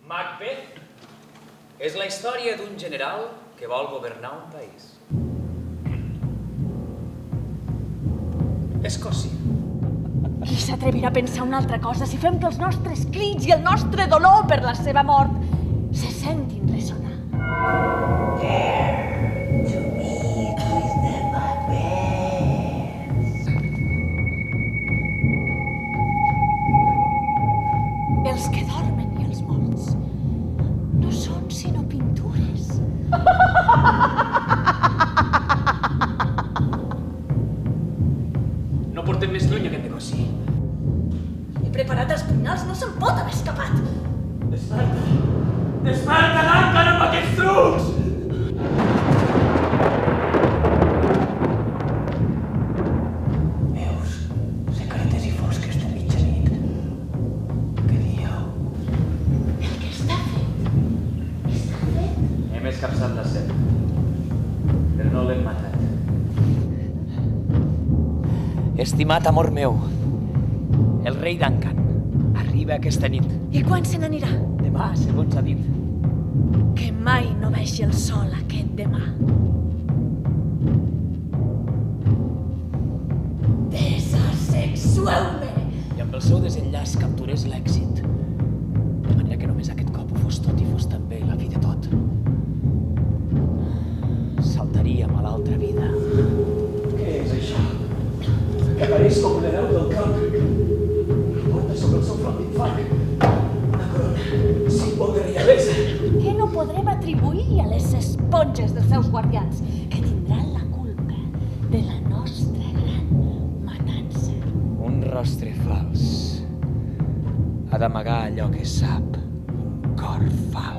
Macbeth és la història d'un general que vol governar un país. Escòcia. Qui s'atrevirà a pensar una altra cosa si fem que els nostres crits i el nostre dolor per la seva mort se sentin ressonar? To meet with the Macbeths. Els que dormen i els morts no són sinó pintures. No portem més lluny aquest negoci. He preparat els punyals, no se'n pot haver escapat. Desperta! Desperta, Duncan, amb aquests trucs! Veus secretes i fosques de mitjanit. Què dieu? El que està fet. Hem escapçat la set, però no l'hem matat. Estimat amor meu, el rei Duncan arriba aquesta nit. I quan se n'anirà? Demà, segons ha dit. Que mai no vegi el sol aquest demà. Desasexueu-me! I amb el seu desenllaç capturés l'èxit. De manera que només aquest cop ho fos tot i fos també la fi de tot. Saltaríem a l'altra vida. Què és això? Que apareix com un hereu del camp. Porta sobre el seu front d'infant. Una corona, símbol de reialesa. Què no podrem atribuir a les esponges dels seus guardians, que tindran la culpa de la nostra gran matança. Un rostre fals ha d'amagar allò que sap un cor fals.